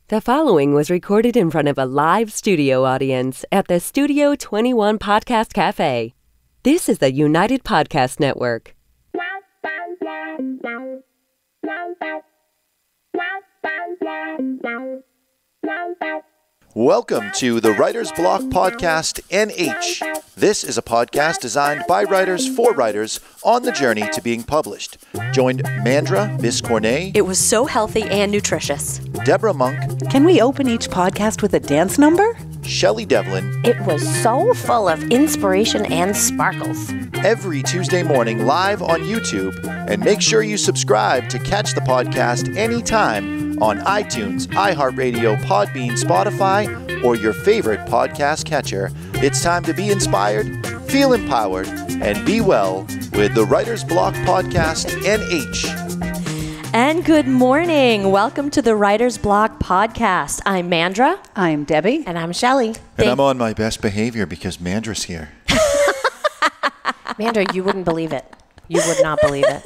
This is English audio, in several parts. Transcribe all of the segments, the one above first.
The following was recorded in front of a live studio audience at the Studio 21 Podcast Café. This is the United Podcast Network. Welcome to the Writer's Block Podcast NH. This is a podcast designed by writers for writers on the journey to being published. Joined Mandra Biscornet. It was so healthy and nutritious. Deborah Monk. Can we open each podcast with a dance number? Shelly Devlin. It was so full of inspiration and sparkles. Every Tuesday morning live on YouTube. And make sure you subscribe to catch the podcast anytime on iTunes, iHeartRadio, Podbean, Spotify, or your favorite podcast catcher. It's time to be inspired, feel empowered, and be well with the Writer's Block Podcast NH. And good morning. Welcome to the Writer's Block Podcast. I'm Mandra. I'm Debbie. And I'm Shelly. And I'm on my best behavior because Mandra's here. Mandra, you wouldn't believe it. You would not believe it.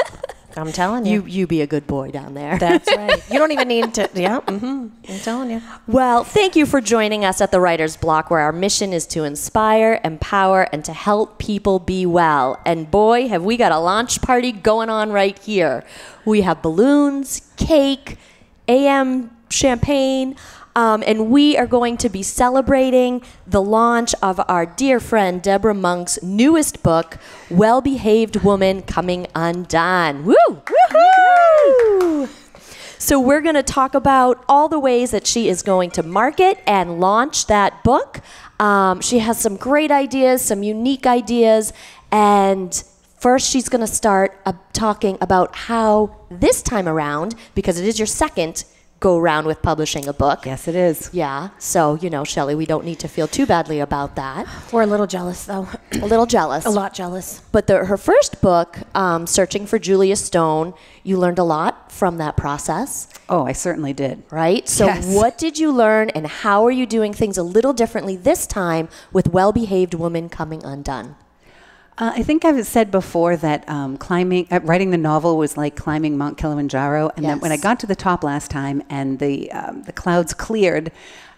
I'm telling you. You be a good boy down there. That's right. You don't even need to, I'm telling you. Well, thank you for joining us at the Writer's Block, where our mission is to inspire, empower, and to help people be well. And boy, have we got a launch party going on right here. We have balloons, cake, AM champagne, and we are going to be celebrating the launch of our dear friend Deborah Monk's newest book, Well-Behaved Woman Coming Undone. Woo! Woo-hoo! So we're going to talk about all the ways that she is going to market and launch that book. She has some great ideas, some unique ideas, and first she's going to start talking about how this time around, because it is your second go around with publishing a book. Yes, it is. Yeah. So, Shelly, we don't need to feel too badly about that. We're a little jealous, though. A little jealous. A lot jealous. But her first book, Searching for Julia Stone, you learned a lot from that process. Oh, I certainly did. Right? So Yes. What did you learn, and how are you doing things a little differently this time with Well-Behaved Woman Coming Undone? I think I've said before that writing the novel was like climbing Mount Kilimanjaro, and Yes. that when I got to the top last time and the clouds cleared,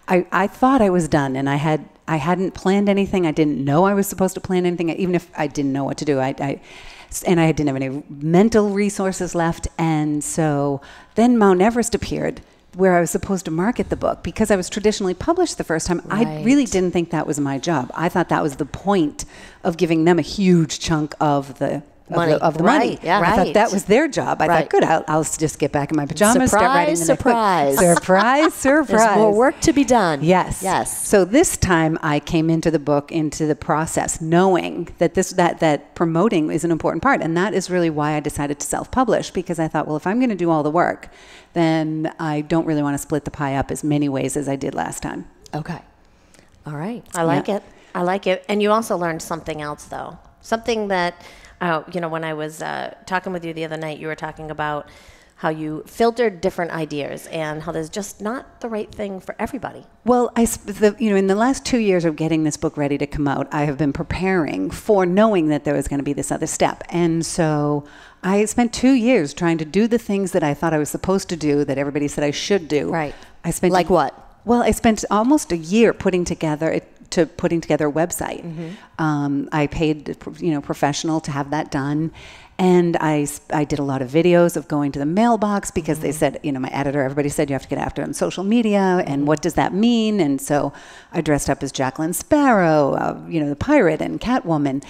I thought I was done, and I hadn't planned anything. I didn't know I was supposed to plan anything, even if I didn't know what to do. And I didn't have any mental resources left, and so then Mount Everest appeared, where I was supposed to market the book. Because I was traditionally published the first time, Right. I really didn't think that was my job. I thought that was the point of giving them a huge chunk of the Money. money. Right, yeah. I thought Right. that was their job. I Right. thought, good, I'll just get back in my pajamas, start writing the next book. Surprise. Surprise. There's more work to be done. Yes. Yes. So this time I came into the process, knowing that that promoting is an important part. And that is really why I decided to self-publish, because I thought, well, if I'm going to do all the work, then I don't really want to split the pie up as many ways as I did last time. Okay. All right. I like it. I like it. And you also learned something else, though. Something that, when I was talking with you the other night, you were talking about how you filtered different ideas and how there's just not the right thing for everybody. Well, in the last 2 years of getting this book ready to come out, I have been preparing for knowing that there was going to be this other step. And so I spent 2 years trying to do the things that I thought I was supposed to do, that everybody said I should do. Right. I spent Like what? Well, I spent almost a year putting together a website. Mm-hmm. I paid, professional to have that done. And I did a lot of videos of going to the mailbox because they said, my editor, everybody said you have to get after it on social media, and what does that mean? And so I dressed up as Jacqueline Sparrow, the pirate, and Catwoman.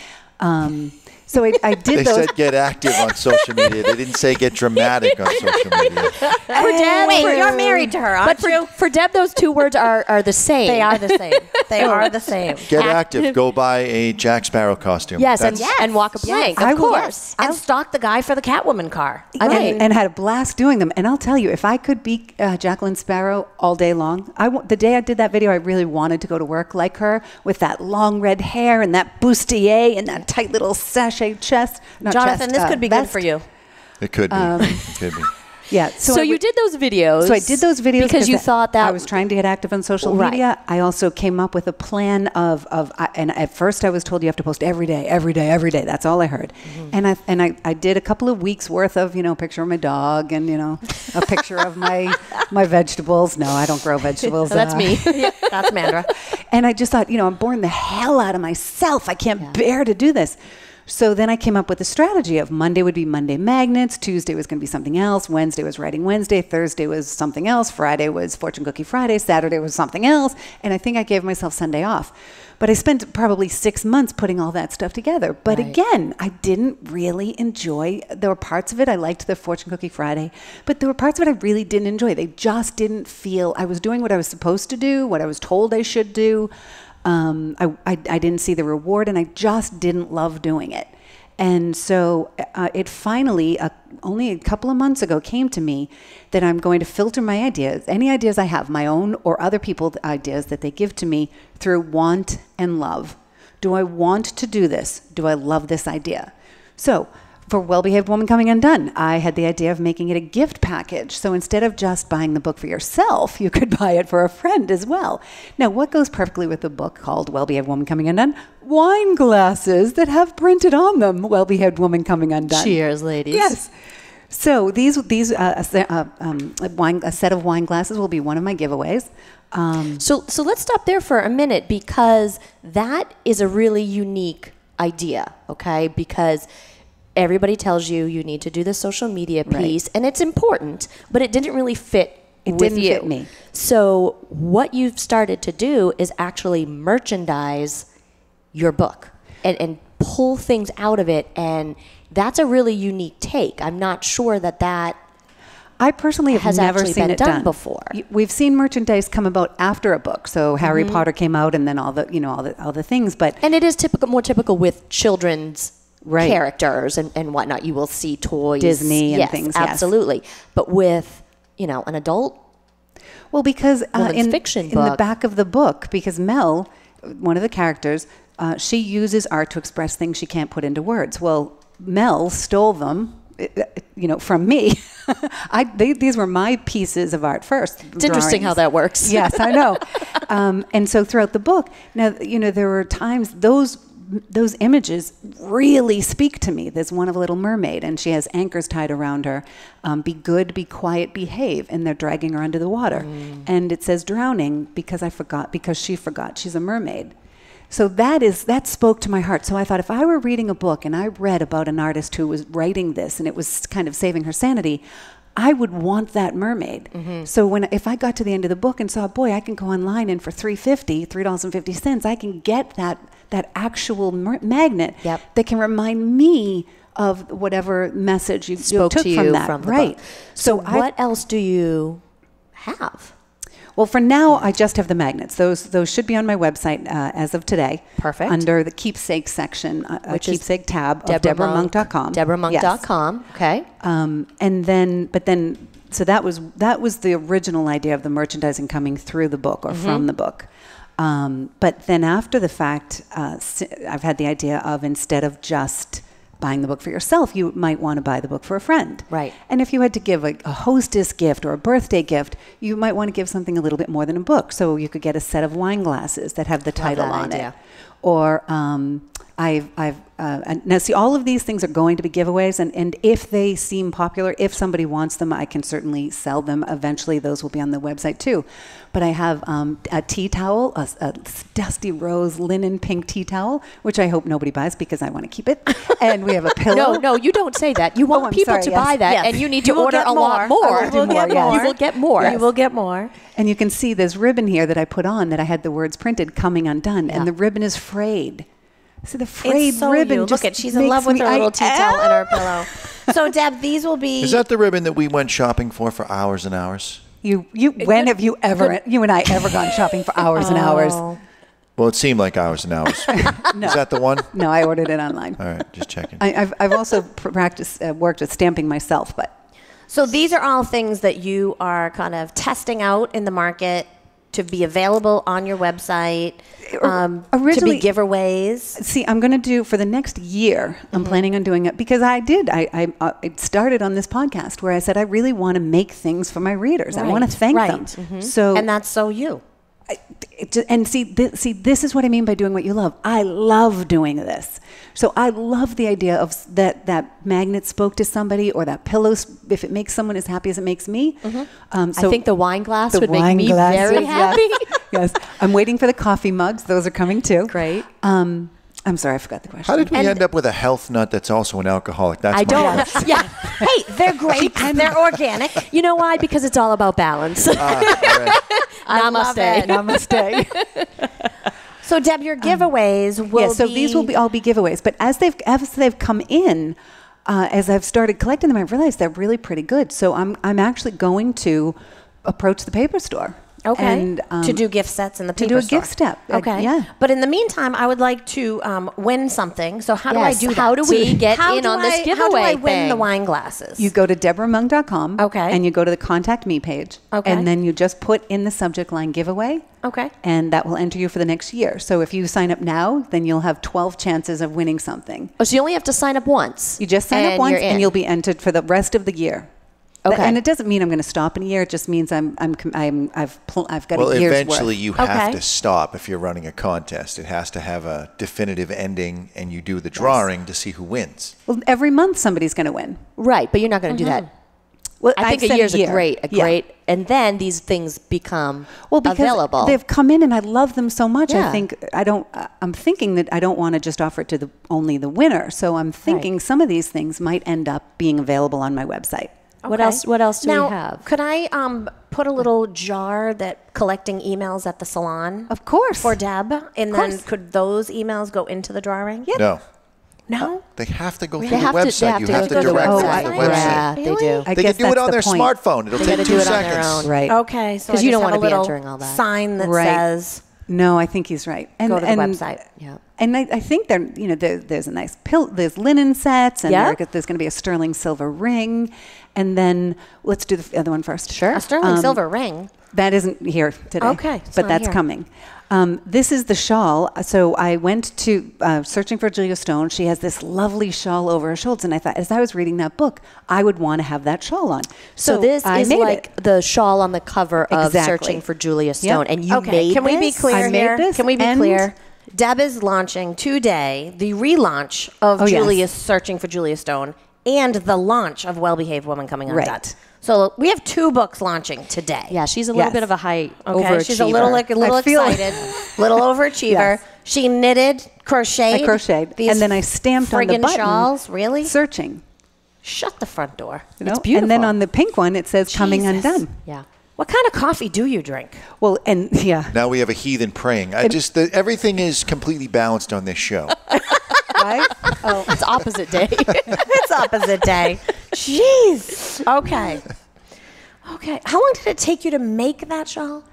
So I did They those. said get active on social media. They didn't say get dramatic on social media. Wait, you're married to her, aren't you? For Deb, those two words are the same. They are the same. They are the same. Get active. Go buy a Jack Sparrow costume. Yes, That's- and walk a plank, I of will. course. And stalk the guy for the Catwoman car. And had a blast doing them. And I'll tell you, if I could be Jacqueline Sparrow all day long, the day I did that video, I really wanted to go to work like her, with that long red hair and that bustier and that tight little sachet chest. Jonathan, this could be good vest. for you. It could be. It could be. Yeah. So you did those videos. So I did those videos because you thought that I was trying to get active on social Right. media. I also came up with a plan and at first I was told you have to post every day. That's all I heard. I did a couple of weeks worth of, a picture of my dog and, a picture of my vegetables. No, I don't grow vegetables. That's me. That's Mandra. And I just thought, I'm boring the hell out of myself. I can't bear to do this. So then I came up with a strategy of Monday would be Monday Magnets, Tuesday was going to be something else, Wednesday was Writing Wednesday, Thursday was something else, Friday was Fortune Cookie Friday, Saturday was something else, and I think I gave myself Sunday off. But I spent probably 6 months putting all that stuff together. But again, I didn't really enjoy, there were parts of it, I liked the Fortune Cookie Friday, but there were parts of it I really didn't enjoy. They just didn't feel, I was doing what I was supposed to do, what I was told I should do. I didn't see the reward, and I just didn't love doing it. And so it finally, only a couple of months ago, came to me that I'm going to filter my ideas, any ideas I have, my own or other people's ideas that they give to me, through want and love. Do I want to do this? Do I love this idea? So for Well-Behaved Woman Coming Undone, I had the idea of making it a gift package. So instead of just buying the book for yourself, you could buy it for a friend as well. Now, what goes perfectly with the book called Well-Behaved Woman Coming Undone? Wine glasses that have printed on them, Well-Behaved Woman Coming Undone. Cheers, ladies. Yes. So a set of wine glasses will be one of my giveaways. So let's stop there for a minute, because that is a really unique idea, okay? Because everybody tells you need to do the social media piece, and it's important, but it didn't really fit with you. It didn't fit me. So what you've started to do is actually merchandise your book and pull things out of it, and that's a really unique take. I'm not sure that I personally have never seen it done before. We've seen merchandise come about after a book. So Harry Potter came out, and then all the things. But it is more typical with children's characters and whatnot. You will see toys, Disney and things. Yes, absolutely. But with an adult, because fiction in the back of the book, because Mel, one of the characters, she uses art to express things she can't put into words. Well, Mel stole them, from me. These were my pieces of art first. It's interesting how that works. Yes, I know. And so throughout the book, now, there were times those images really speak to me. There's one of a little mermaid, and she has anchors tied around her. Be good, be quiet, behave. And they're dragging her under the water. And it says drowning because she forgot. She's a mermaid. So that spoke to my heart. So I thought, if I were reading a book and I read about an artist who was writing this and it was kind of saving her sanity, I would want that mermaid. So if I got to the end of the book and saw, boy, I can go online and for $3.50, I can get that actual magnet that can remind me of whatever message you spoke took to you from that. From the right. book. So what else do you have? Well, for now, I just have the magnets. Those should be on my website as of today. Perfect. Under the keepsake section, which keepsake is tab of DeborahMonk.com. DeborahMonk.com. Yes. Okay. So that was the original idea of the merchandising coming through the book or from the book. But then after the fact, I've had the idea of, instead of just buying the book for yourself, you might want to buy the book for a friend. Right. And if you had to give a hostess gift or a birthday gift, you might want to give something a little bit more than a book. So you could get a set of wine glasses that have the title on it. Or now see, all of these things are going to be giveaways, and if they seem popular, if somebody wants them, I can certainly sell them. Eventually, those will be on the website too. But I have a tea towel, a dusty rose linen pink tea towel, which I hope nobody buys because I want to keep it. And we have a pillow. No, you don't say that. You want people to buy that, and you need to order a lot more. You will get more. You will get more. You will get more. And you can see this ribbon here that I put on that I had the words printed, "Coming Undone," and the ribbon is frayed. So the frayed ribbon. Look at, she's in love with her little tea towel and her pillow. So Deb, these will be. Is that the ribbon that we went shopping for hours and hours? When have you and I ever gone shopping for hours and hours? Well, it seemed like hours and hours. No. Is that the one? No, I ordered it online. All right, just checking. I've also worked with stamping myself, but. So these are all things that you are kind of testing out in the market to be available on your website, to originally- be giveaways? See, I'm going to do for the next year. I'm planning on doing it because I started on this podcast where I said I really want to make things for my readers. I want to thank them. So, And that's so you. This is what I mean by doing what you love. I love doing this. So I love the idea of that magnet spoke to somebody, or that pillow, if it makes someone as happy as it makes me. I think the wine glass would make me very happy. Yes. I'm waiting for the coffee mugs. Those are coming too. Great. I'm sorry, I forgot the question. How did we end up with a health nut that's also an alcoholic? That's I don't know. Yeah. Hey, they're great. They're organic. You know why? Because it's all about balance. I love it. Namaste. So, Deb, your giveaways will so these will all be giveaways. But as they've come in, as I've started collecting them, I've realized they're really pretty good. So I'm actually going to approach the paper store. Okay. And, to do gift sets in the paper to do a store. gift step. Okay. Yeah. But in the meantime, I would like to win something. So how do I do that? How do we get in on this giveaway How do I win thing? the wine glasses? You go to deborahmonk.com. Okay. And you go to the Contact Me page. Okay. And then you just put in the subject line giveaway. Okay. And that will enter you for the next year. So if you sign up now, then you'll have 12 chances of winning something. Oh, so you only have to sign up once. You just sign up once and you'll be entered for the rest of the year. Okay. And it doesn't mean I'm going to stop in a year. It just means I've got a year's Well, eventually worth. you have to stop if you're running a contest. It has to have a definitive ending, and you do the drawing to see who wins. Well, every month somebody's going to win. Right, but you're not going to do that. Well, I think a year's a great, and then these things become available. They've come in and I love them so much. Yeah. I'm thinking that I don't want to just offer it to only the winner. So I'm thinking some of these things might end up being available on my website. Okay. What else do now, we have? Could I put a little jar that collecting emails at the salon? Of course. For Deb? And then could those emails go into the drawing? Yeah. No. No? They have to go through They the have website. to You have to go to the direct them website. to the website. Yeah, they do. I They guess can do it that's on the their point. smartphone. It'll They take gotta 2 do it on their seconds. own. Right. Okay. So 'Cause I you just don't have wanna a be little entering all that. sign that Right. says No, I think he's right. And, go to the website. Yeah. And I think there's a nice there's linen sets, and Yeah. there's going to be a sterling silver ring, and then let's do the other one first. Sure. a sterling silver ring. That isn't here today. Okay, it's but not that's here. coming. This is the shawl. So I went to searching for Julia Stone. She has this lovely shawl over her shoulders, and I thought, as I was reading that book, I would want to have that shawl on. So this I is made like it. the shawl on the cover of Exactly. Searching for Julia Stone, and you Okay, made can we be this? clear I made here? this, Can we be and- clear? Deb is launching today the relaunch of Oh, yes. Julia Searching for Julia Stone and the launch of Well Behaved Woman Coming Undone. Right. So we have 2 books launching today. Yeah, she's a little Yes. bit of a high Okay, overachiever. she's a little I feel- excited, little overachiever. Yes. She knitted, crocheted. I crocheted, these and then I stamped on the friggin' button. shawls. Really? Searching. Shut the front door. You know? It's beautiful. And then on the pink one, it says "Coming Jesus. Undone." Yeah. What kind of coffee do you drink? Well, and yeah, Now we have a heathen praying. Everything is completely balanced on this show. right? Oh, It's opposite day. It's opposite day. Jeez. Okay. Okay. How long did it take you to make that shawl?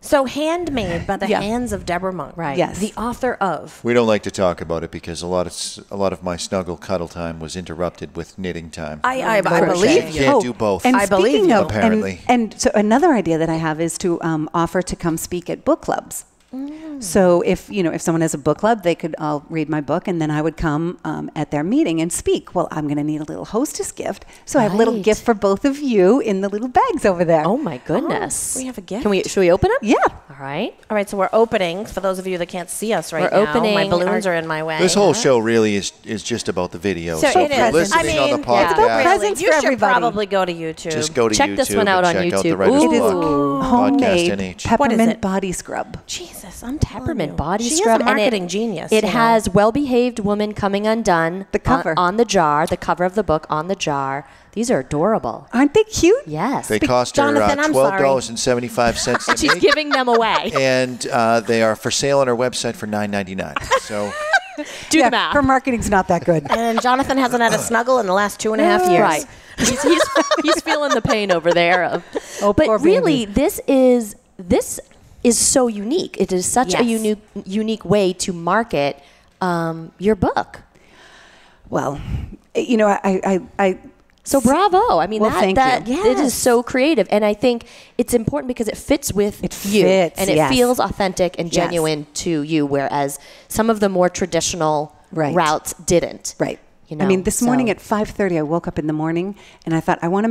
So handmade by the Yeah. hands of Deborah Monk. Right. Yes. The author of. We don't like to talk about it because a lot of my snuggle cuddle time was interrupted with knitting time. I crochet. believe You you. can't do both. And I believe speaking you. of, Apparently. and so another idea that I have is to offer to come speak at book clubs. So if someone has a book club, they could all read my book, and then I would come at their meeting and speak. Well, I'm going to need a little hostess gift, so I have a little Right. gift for both of you in the little bags over there. Oh my goodness. we have a gift. Should we open it? Yeah. All right. All right, so we're opening. For those of you that can't see us right We're now, opening my balloons our- are in my way. This whole show really is just about the video. So So it if you're is. listening on the It's podcast, about presents you for should everybody. probably go to YouTube. just go to Check YouTube this one out and on check out YouTube. the Writer's Ooh. Block Podcast Homemade NH. peppermint it? body scrub. Jesus, I'm telling Peppermint you. body she scrub. is a and marketing genius. It you know. has Well-Behaved Woman Coming Undone. The cover. on the jar. The cover of the book on the jar. These are adorable. Aren't they cute? Yes. They cost her Jonathan, I'm sorry. $12.75 to She's make, giving them away. and they are for sale on our website for $9.99. So Do the math. Her marketing's not that good. And Jonathan hasn't had a snuggle in the last 2.5 years. Right. He's feeling the pain over there. Oh, But poor really, baby. this is so unique. It is such a Yes. unique way to market your book. Well, I So bravo. I mean, Well, thank you. it is so creative. And I think it's important because it fits with you. fits, and it yes. feels authentic and Yes. genuine to you, whereas some of the more traditional Right. routes didn't. Right. You know, I mean, this morning so- at 5:30, I woke up in the morning and I thought, I want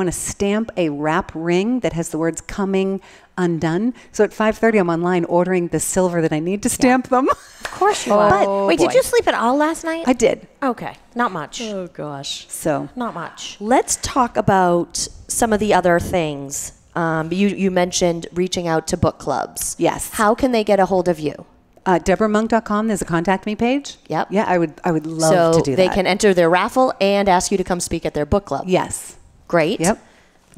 to stamp a wrap ring that has the words "coming undone." So at 5:30, I'm online ordering the silver that I need to stamp them. Of course you are. But- Wait, boy. did you sleep at all last night? I did. Okay, not much. Oh, gosh. So Not much. Let's talk about some of the other things. You mentioned reaching out to book clubs. Yes. How can they get a hold of you? DeborahMonk.com, there's a contact me page. Yep. Yeah, I would love to do that. So they can enter their raffle and ask you to come speak at their book club. Yes. Great. Yep.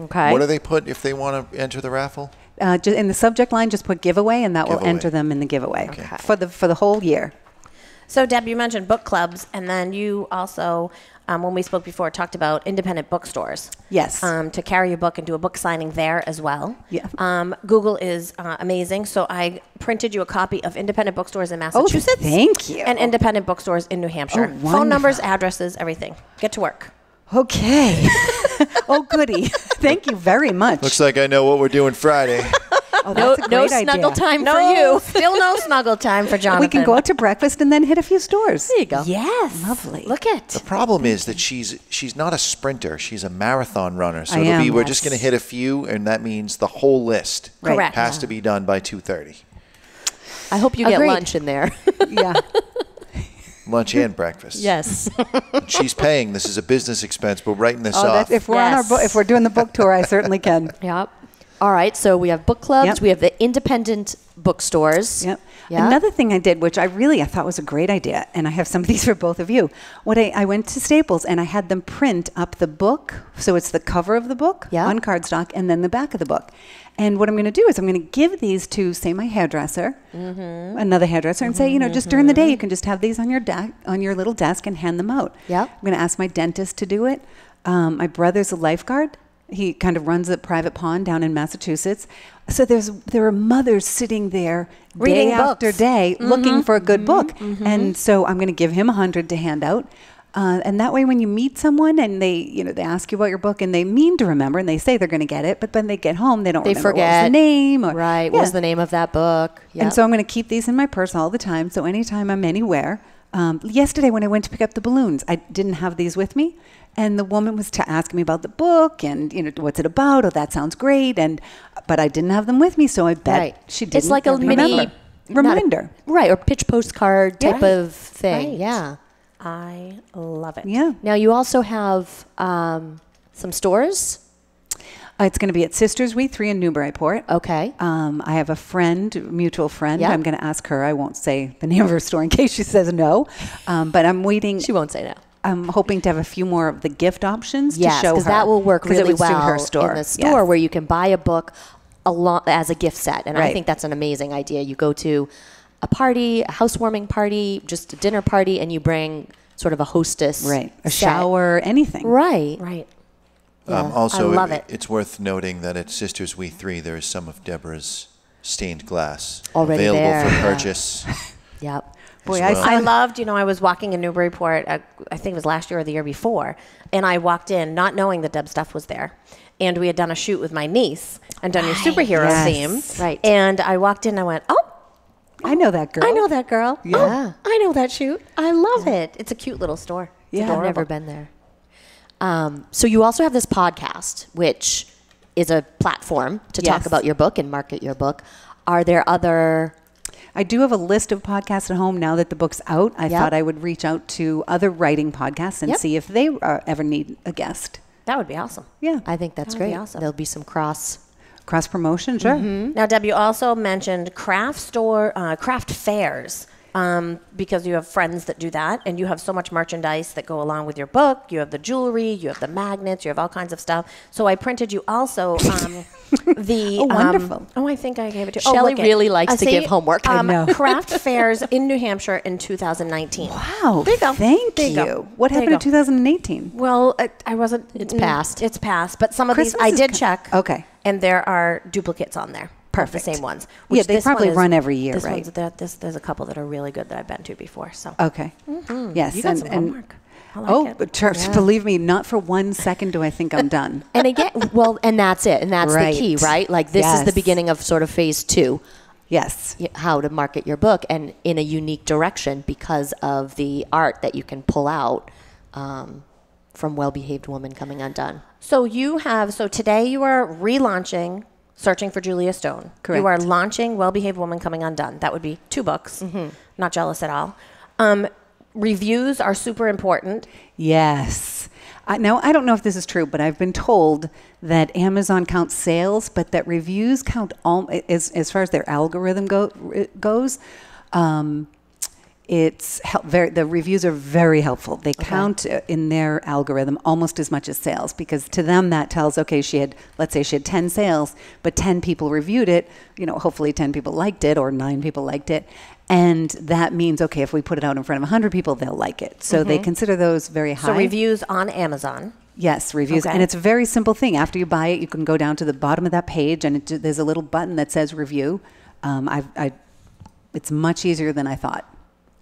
Okay. What do they put if they want to enter the raffle? Just in the subject line, just put giveaway, and that will Giveaway. enter them in the giveaway Okay. for the whole year. So, Deb, you mentioned book clubs, and then you also, when we spoke before, talked about independent bookstores. Yes. To carry your book and do a book signing there as well. Yeah. Google is amazing, so I printed you a copy of independent bookstores in Massachusetts. thank you. And independent bookstores in New Hampshire. Oh, wonderful. Phone numbers, addresses, everything. Get to work. Okay. Oh, goody. Thank you very much. Looks like I know what we're doing Friday. Oh, no that's a great snuggle idea. time for you. Still no snuggle time for Jonathan. We can go out to breakfast and then hit a few stores. There you go. Yes. Lovely. Look at. The problem is that she's not a sprinter. She's a marathon runner. So I it'll be am, we're yes. just going to hit a few, and that means the whole list Right. Correct. has to be done by 2:30. I hope you get Agreed. lunch in there. Yeah. Lunch and breakfast. Yes. She's paying. This is a business expense. We're writing this Oh, off. if we're on our Yes. if we're doing the book tour, I certainly can. Yep. All right. So we have book clubs. Yep. We have the independent bookstores. Yep. Yeah. Another thing I did, which I thought was a great idea, and I have some of these for both of you. I went to Staples and I had them print up the book, so it's the cover of the book Yeah. on cardstock, and then the back of the book. And what I'm going to do is I'm going to give these to, say, my hairdresser, another hairdresser, and say, just during the day you can just have these on your little desk and hand them out. Yep. I'm going to ask my dentist to do it. My brother's a lifeguard. He kind of runs a private pond down in Massachusetts. So there are mothers sitting there Reading day after books. day looking for a good book. And so I'm going to give him 100 to hand out. And that way when you meet someone and they ask you about your book and they mean to remember and they say they're going to get it, but when they get home, they don't They remember forget. what was the name. Or, Right. Yeah. What was the name of that book? Yep. And so I'm going to keep these in my purse all the time. So anytime I'm anywhere. Yesterday when I went to pick up the balloons, I didn't have these with me. And the woman was asking me about the book and, what's it about? Oh, that sounds great. But I didn't have them with me, so I bet Right. she didn't It's like a remember. mini Reminder. Right. Or pitch postcard type Right. of thing. Right. Yeah. I love it. Yeah. Now you also have some stores. It's going to be at Sisters We 3 in Newburyport. Okay. I have a mutual friend. Yeah. I'm going to ask her. I won't say the name of her store in case she says no. But I'm waiting. She won't say no. I'm hoping to have a few more of the gift options Yes, to show her. because that will work 'cause it really would suit well her store. in the store Yes. where you can buy a book as a gift set. And I Right. think that's an amazing idea. You go to a party, a housewarming party, just a dinner party, and you bring sort of a hostess. Right. A set. shower, anything. Right. Right. Yeah. Also, I love it. it's worth noting that at Sisters We 3, there is some of Deborah's stained glass Already available there. for Yeah. purchase. Yep. Boy, as well. I loved, I was walking in Newburyport, I think it was last year or the year before, and I walked in not knowing that Deb stuff was there. And we had done a shoot with my niece and done your superhero Yes. theme. Right. And I walked in and I went, oh, I know that girl. I know that girl. Yeah. Oh, I know that shoot. I love it. It's a cute little store. It's Yeah. I've adorable. never been there. So you also have this podcast, which is a platform to talk Yes. about your book and market your book. Are there other... I do have a list of podcasts at home now that the book's out. I Yep. thought I would reach out to other writing podcasts and Yep. see if they ever need a guest. That would be awesome. Yeah. I think that's That would be great. awesome. There'll be some cross... Cross promotion, sure. Now, Deb, you also mentioned craft fairs. Because you have friends that do that, and you have so much merchandise that go along with your book. You have the jewelry, you have the magnets, you have all kinds of stuff. So I printed you also the. Oh, wonderful. I think I gave it to Shelley look it. really likes to see, give homework. I know. Craft fairs in New Hampshire in 2019. Wow. There you go. Thank There you. you go. What There you happened in go. 2018? Well, I wasn't. It's passed. It's passed. But some of Christmas these I is did co- check. Okay. And there are duplicates on there. Perfect. The same ones. Yeah, they this one probably is- run every year, this right? There's a couple that are really good that I've been to before. So. Okay. Yes. You got some homework. Believe me, not for 1 second do I think I'm done. And again, and that's it. And that's the key, right? Like this is the beginning of sort of phase 2. Yes. How to market your book and in a unique direction because of the art that you can pull out from Well-Behaved Woman Coming Undone. So today you are relaunching Searching for Julia Stone. Correct. You are launching Well-Behaved Woman Coming Undone. That would be 2 books. Mm-hmm. Not jealous at all. Reviews are super important. Yes. Now, I don't know if this is true, but I've been told that Amazon counts sales, but that reviews count as far as their algorithm goes. The reviews are very helpful. They count in their algorithm almost as much as sales, because to them that tells, let's say she had 10 sales, but 10 people reviewed it, hopefully 10 people liked it or 9 people liked it. And that means, if we put it out in front of 100 people, they'll like it. So they consider those very high. So reviews on Amazon. Yes, reviews. Okay. And it's a very simple thing. After you buy it, you can go down to the bottom of that page and there's a little button that says review. It's much easier than I thought.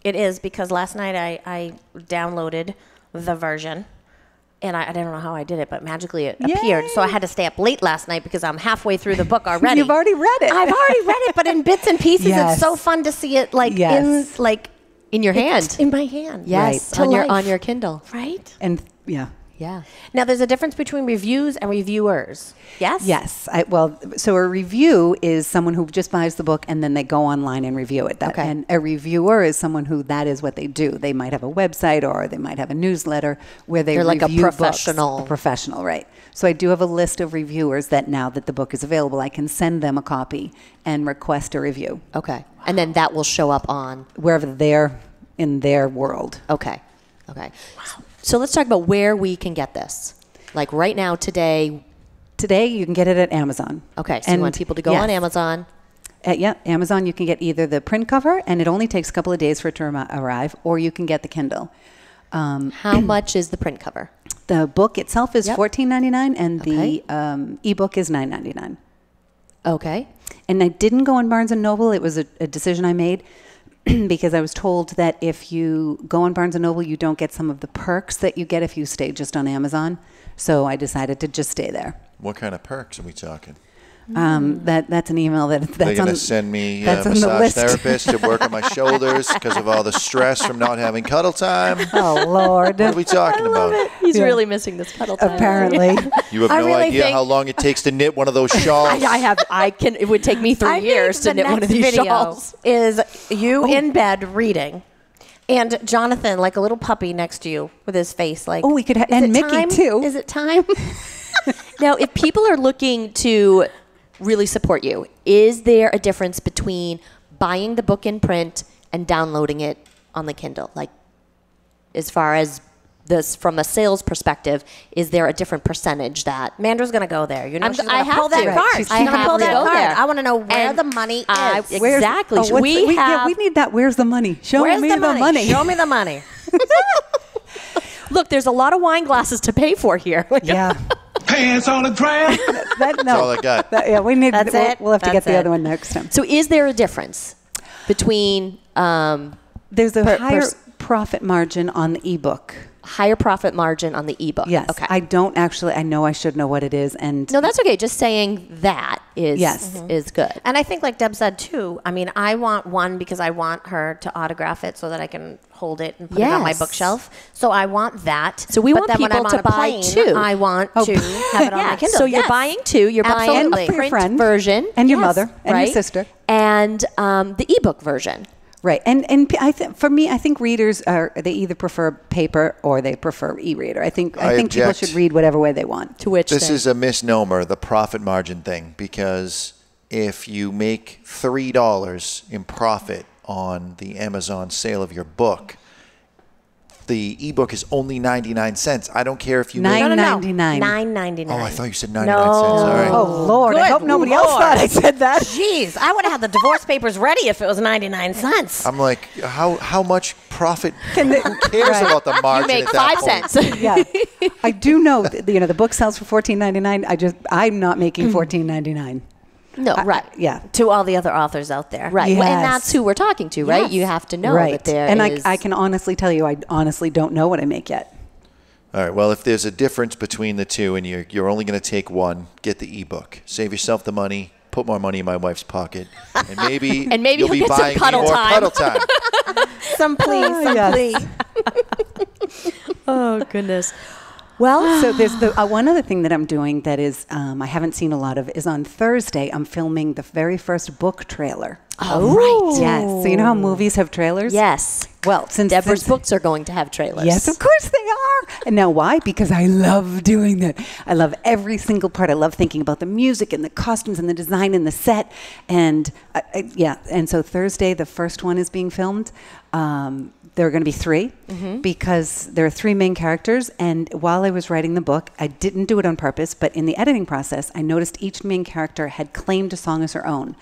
It is, because last night I downloaded the version. And I don't know how I did it, but magically it appeared. So I had to stay up late last night because I'm halfway through the book already. You've already read it. I've already read it, but in bits and pieces. Yes. It's so fun to see it in your hand. In my hand. Yes, right. on your Kindle. Right? And Yeah. Now, there's a difference between reviews and reviewers. Yes? Yes. So a review is someone who just buys the book and then they go online and review it. And a reviewer is someone who that is what they do. They might have a website or they might have a newsletter where they're like review a professional. Books. A professional, right. So I do have a list of reviewers that now that the book is available, I can send them a copy and request a review. Okay. Wow. And then that will show up on? Wherever they're in their world. Okay. Wow. So let's talk about where we can get this. Like right now, today. Today, you can get it at Amazon. Okay, so you want people to go on Amazon. Amazon, you can get either the print cover, and it only takes a couple of days for it to arrive, or you can get the Kindle. How much is the print cover? The book itself is $14.99, and the ebook is $9.99. Okay. And I didn't go on Barnes & Noble. It was a decision I made. Because I was told that if you go on Barnes & Noble, you don't get some of the perks that you get if you stay just on Amazon. So I decided to just stay there. What kind of perks are we talking? That's an email that's They're going to send me a massage therapist to work on my shoulders because of all the stress from not having cuddle time. Oh, Lord. What are we talking about? He's really missing this cuddle time. Apparently. You have no idea how long it takes to knit one of those shawls. It would take me 3 years to knit one of these shawls. Is you in bed reading, and Jonathan like a little puppy next to you with his face like. Oh, we could and Mickey time? too. Is it time? Now, if people are looking to really support you, is there a difference between buying the book in print and downloading it on the Kindle? Like, as far as this, from a sales perspective, is there a different percentage that Mandra's going to go there? She's going to pull that card. She's going to pull that card. I want to know where the money is. Exactly. We need that. Where's the money? Show me the money. Show me the money. Look, there's a lot of wine glasses to pay for here. Yeah. Pants on the ground. That's all I got. We need. That's it. We'll have to get the other one next time. So, is there a difference between? There's a higher profit margin on the ebook. Higher profit margin on the ebook. Yes. Okay. I don't actually. I know I should know what it is, and no, that's okay. Just saying that is is good. And I think, like Deb said too. I mean, I want one because I want her to autograph it so that I can hold it and put it on my bookshelf. So I want that. So we want people to buy two. I want to have it on my Kindle. So you're buying two. You're buying a print version and your mother and your sister and the ebook version. Right, and for me, I think readers they either prefer paper or they prefer e-reader. I think people should read whatever way they want. To which this is a misnomer, the profit margin thing, because if you make $3 in profit on the Amazon sale of your book, the ebook is only 99 cents. I don't care if you make $9.99. $9.99. Oh, I thought you said 99 cents. All right. Oh, Lord. I hope nobody else thought I said that. Jeez, I would have had the divorce papers ready if it was 99 cents. I'm like, how much profit? Who cares about the margin? You make at that 5 point? cents. Yeah, I do know that, the book sells for $14.99. I'm not making $14.99. No, right. Yeah. To all the other authors out there. Right. Yes. Well, and that's who we're talking to, right? Yes. You have to know that there and is... I can honestly tell you, I honestly don't know what I make yet. All right. Well, if there's a difference between the two and you're only going to take one, get the ebook. Save yourself the money. Put more money in my wife's pocket, and maybe you'll be get some buying me cuddle more time. cuddle time. Some please. Oh, goodness. Well, So there's one other thing that I'm doing that is I haven't seen a lot of is on Thursday I'm filming the very first book trailer. oh, right. Yes. So you know how movies have trailers? Yes. Well, since Deborah's books are going to have trailers. Yes, of course they are. And now why? Because I love doing that. I love every single part. I love thinking about the music and the costumes and the design and the set. And and so Thursday, the first one is being filmed. There are going to be 3 because there are 3 main characters. And while I was writing the book, I didn't do it on purpose, but in the editing process, I noticed each main character had claimed a song as her own.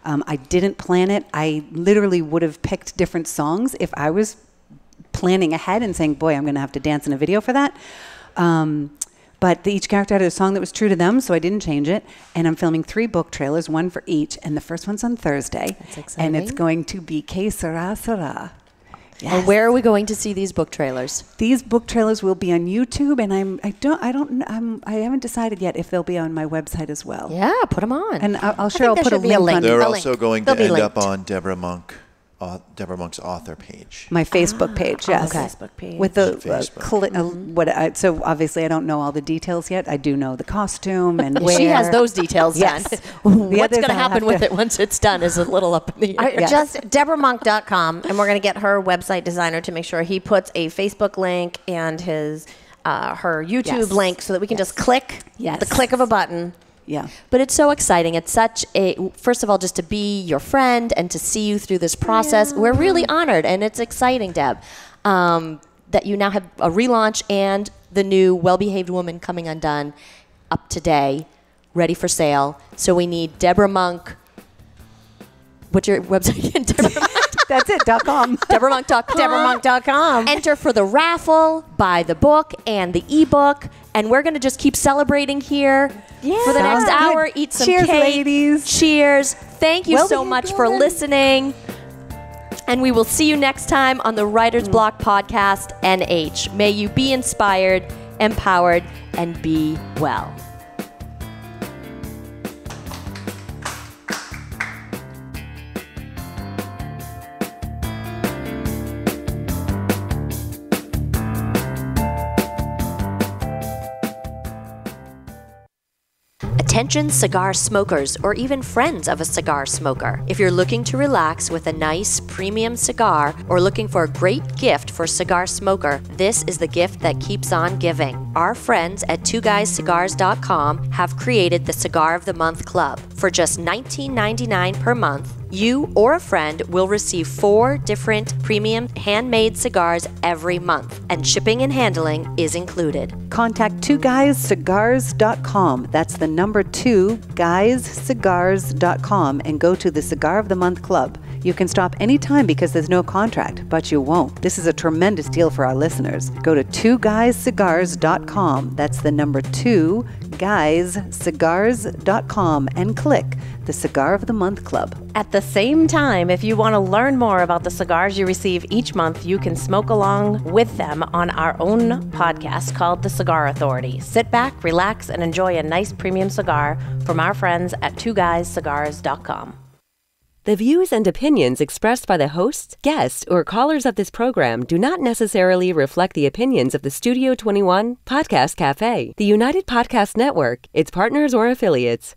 I didn't plan it. I literally would have picked different songs if I was planning ahead and saying, boy, I'm going to have to dance in a video for that. But each character had a song that was true to them, so I didn't change it. And I'm filming 3 book trailers, 1 for each. And the first one's on Thursday. That's exciting. And it's going to be Que Sera Sera. Yes. And where are we going to see these book trailers? These book trailers will be on YouTube, and I haven't decided yet if they'll be on my website as well. Yeah, put them on. And I'll there put a should be a link link. on They're A also link. going to They'll be end up linked. on Deborah Monk's author page. my Facebook page. Yes, okay. Facebook page. With the Facebook. so obviously I don't know all the details yet. I do know the costume and where She has those details Yes. done. The What's others going to I'll happen have with to- it once it's done is a little up in the air. Just DeborahMonk.com, and we're going to get her website designer to make sure he puts a Facebook link and his her YouTube Yes. link so that we can just click Yes. the click of a button. Yeah. But it's so exciting. It's such first of all, just to be your friend and to see you through this process. We're really honored, and it's exciting, Deb, that you now have a relaunch and the new Well-Behaved Woman coming undone up today, ready for sale. So we need Deborah Monk. What's your website again? Deborah Monk. That's it. .com. DeborahMonk.com. DeborahMonk.com. Enter for the raffle, buy the book and the ebook, and we're going to just keep celebrating here for the next Sounds good. hour. Eat some Cheers, cake. ladies. Cheers. Thank you so Well-behaved much for woman. listening. And we will see you next time on the Writer's Block Podcast NH. May you be inspired, empowered, and be well. Attention cigar smokers or even friends of a cigar smoker. If you're looking to relax with a nice premium cigar or looking for a great gift for a cigar smoker, this is the gift that keeps on giving. Our friends at twoguyscigars.com have created the Cigar of the Month Club. For just $19.99 per month, you or a friend will receive 4 different premium handmade cigars every month, and shipping and handling is included. Contact twoguyscigars.com. That's the number 2guyscigars.com and go to the Cigar of the Month Club. You can stop anytime because there's no contract, but you won't. This is a tremendous deal for our listeners. Go to twoguyscigars.com. That's the number 2guyscigars.com and click the Cigar of the Month Club. At the same time, if you want to learn more about the cigars you receive each month, you can smoke along with them on our own podcast called The Cigar Authority. Sit back, relax, and enjoy a nice premium cigar from our friends at twoguyscigars.com. The views and opinions expressed by the hosts, guests, or callers of this program do not necessarily reflect the opinions of the Studio 21 Podcast Café, the United Podcast Network, its partners, or affiliates.